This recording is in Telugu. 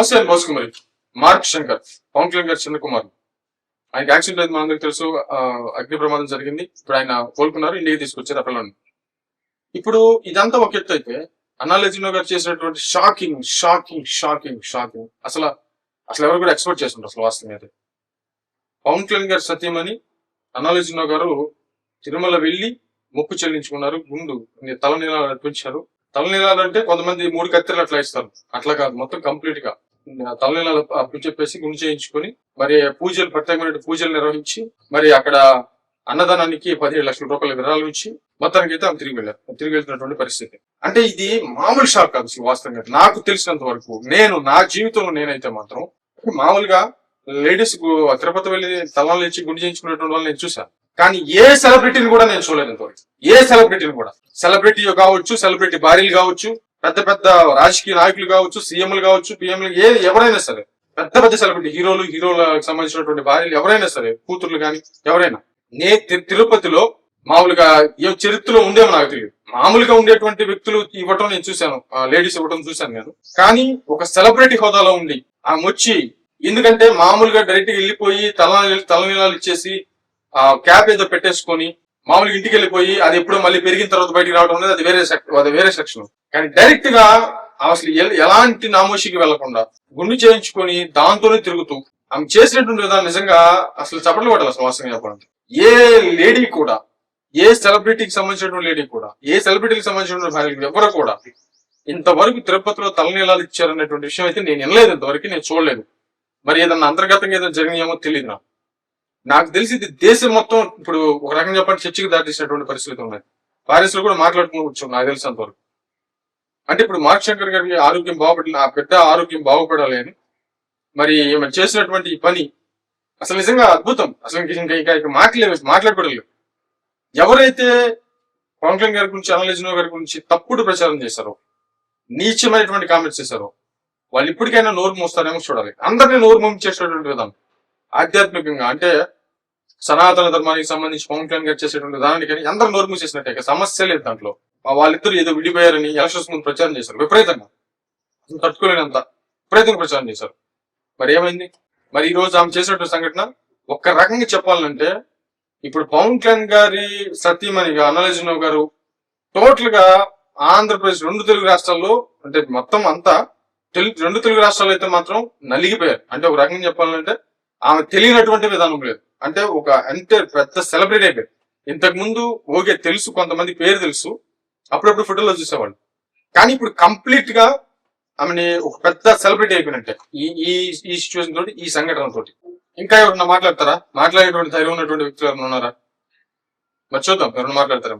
నమస్తే అండి మోసుకు మరి మార్క్ శంకర్ పవన్ కళ్యాణ్ గారు చిన్న కుమార్. ఆయనకి యాక్సిడెంట్ అయితే మనందరికి తెలుసు. అగ్ని ప్రమాదం జరిగింది. ఇప్పుడు ఆయన కోలుకున్నారు, ఇండియాకి తీసుకొచ్చారు అప్పట్లోని. ఇప్పుడు ఇదంతా ఒక ఎత్తు అయితే అన్నాలెజినో గారు చేసినటువంటి షాకింగ్ షాకింగ్ షాకింగ్ షాకింగ్ అసలు అసలు ఎవరు కూడా ఎక్స్పెక్ట్ చేస్తుంటారు అసలు వాస్తవం అయితే. పవన్ కళ్యాణ్ గారు సత్యమని అన్నాలెజినో గారు తిరుమల వెళ్లి మొక్కు చెల్లించుకున్నారు. గుండు తలనీలాలు అర్పించారు. తలనీలాలు అంటే కొంతమంది 3 కత్తెరలు అట్లా ఇస్తారు, అట్లా కాదు, మొత్తం కంప్లీట్ గా తలనీలాలు అప్పు చెప్పేసి గుండు చేయించుకొని మరి పూజలు, ప్రత్యేకమైన పూజలు నిర్వహించి మరి అక్కడ అన్నదానానికి 17 లక్షల రూపాయల విరాళం ఇచ్చి మొత్తానికి అయితే ఆమె తిరిగి వెళ్తున్నటువంటి పరిస్థితి. అంటే ఇది మామూలు షాక్ కాదు అసలు వాస్తవంగా. నాకు తెలిసినంత వరకు నా జీవితంలో నేనైతే మాత్రం మామూలుగా లేడీస్ తిరుపతి వెళ్ళి తలాలు ఇచ్చి గుండు చేయించుకునేటువంటి వాళ్ళు నేను చూసాను, కానీ ఏ సెలబ్రిటీని కూడా నేను చూడలేదు ఇంతవరకు. ఏ సెలబ్రిటీని కూడా, సెలబ్రిటీ కావచ్చు, సెలబ్రిటీ భార్యలు కావచ్చు, పెద్ద పెద్ద రాజకీయ నాయకులు కావచ్చు, సీఎంలు కావచ్చు, పిఎంలు, ఎవరైనా సరే, పెద్ద పెద్ద సెలబ్రిటీ హీరోలకు సంబంధించినటువంటి భార్యలు ఎవరైనా సరే, కూతుర్లు కానీ ఎవరైనా, తిరుపతిలో మామూలుగా ఏ చరిత్రలో ఉండేమో నాకు తెలియదు, మామూలుగా ఉండేటువంటి వ్యక్తులు ఇవ్వటం నేను చూశాను, లేడీస్ ఇవ్వటం చూశాను నేను. కానీ ఒక సెలబ్రిటీ హోదాలో ఉండి ఆమె వచ్చి, ఎందుకంటే మామూలుగా డైరెక్ట్ గా వెళ్ళిపోయి తలనీలాలు ఇచ్చేసి క్యాప్ ఏదో పెట్టేసుకొని మామూలుగా ఇంటికి వెళ్ళిపోయి అది ఎప్పుడో మళ్ళీ పెరిగిన తర్వాత బయటికి రావడం అనేది అది వేరే సెక్షన్. కానీ డైరెక్ట్ గా అసలు ఎలాంటి నామోషికి వెళ్లకుండా గుండు చేయించుకొని దాంతోనే తిరుగుతూ ఆమె చేసినటువంటి విధానం నిజంగా అసలు చప్పట్లు కొట్టాలి అసలు వాస్తవంగా చెప్పాలంటే. ఏ లేడీ కూడా, ఏ సెలబ్రిటీకి సంబంధించినటువంటి లేడీ కూడా, ఏ సెలబ్రిటీకి సంబంధించినటువంటి భార్యలు ఎవరు కూడా ఇంతవరకు తిరుపతిలో తలనీలాలు ఇచ్చారనేటువంటి విషయం అయితే నేను వినలేదు, ఇంతవరకు నేను చూడలేదు. మరి ఏదన్నా అంతర్గతంగా ఏదైనా జరిగినాయేమో తెలియదు. నాకు తెలిసి ఇది దేశం మొత్తం ఇప్పుడు ఒక రకంగా చెప్పండి చర్చకి దాటిసినటువంటి పరిస్థితులు ఉన్నాయి. పారిస్ లో కూడా మాట్లాడుకోవచ్చు నాకు తెలిసినంత వరకు. అంటే ఇప్పుడు మార్క్ శంకర్ గారికి ఆరోగ్యం బాగుపడాలి, ఆ పెద్ద ఆరోగ్యం బాగుపడాలి అని మరి చేసినటువంటి ఈ పని అసలు నిజంగా అద్భుతం. అసలు ఇంకా మాట్లాడలేదు. ఎవరైతే పవన్ కళ్యాణ్ గారి గురించి, అన్నాలెజినో గారి గురించి తప్పుడు ప్రచారం చేశారో, నీచమైనటువంటి కామెంట్స్ చేశారో, వాళ్ళు ఇప్పటికైనా నోరు మోస్తారేమో చూడాలి. అందరినీ నోరు మోయించేటటువంటి విధానం ఆధ్యాత్మికంగా, అంటే సనాతన ధర్మానికి సంబంధించి పవన్ కళ్యాణ్ గారు చేసేటువంటి విధానానికి అందరూ నోరు మూసేసినట్టే, సమస్య లేదు దాంట్లో. వాళ్ళిద్దరు ఏదో విడిపోయారని ఎలక్షన్స్ ముందు ప్రచారం చేశారు విపరీతంగా, తట్టుకోలేనంత విపరీతంగా ప్రచారం చేశారు. మరి ఏమైంది? మరి ఈ రోజు ఆమె చేసినటువంటి సంఘటన ఒక్క రకంగా చెప్పాలంటే, ఇప్పుడు పవన్ కళ్యాణ్ గారి సతీమణిగా అన్నాలెజినో గారు టోటల్ గా ఆంధ్రప్రదేశ్ 2 తెలుగు రాష్ట్రాల్లో, అంటే మొత్తం అంతా 2 తెలుగు రాష్ట్రాల్లో అయితే మాత్రం నలిగిపోయారు. అంటే ఒక రకంగా చెప్పాలంటే ఆమె తెలియనటువంటి విధానం లేదు. అంటే అంటే పెద్ద సెలబ్రిటీ అయిపోయారు. ఇంతకు ముందు ఓకే తెలుసు, కొంతమంది పేరు తెలుసు, అప్పుడప్పుడు ఫోటోలో చూసేవాళ్ళు, కానీ ఇప్పుడు కంప్లీట్ గా ఆమెని ఒక పెద్ద సెలబ్రిటీ అయిపోయినట్టే ఈ సిచ్యువేషన్ తోటి, ఈ సంఘటన తోటి. ఇంకా ఎవరన్నా మాట్లాడతారా? మాట్లాడేటువంటి ధైర్యం ఉన్నటువంటి వ్యక్తులు ఎవరైనా ఉన్నారా? మరి చూద్దాం ఎవరైనా మాట్లాడతారా.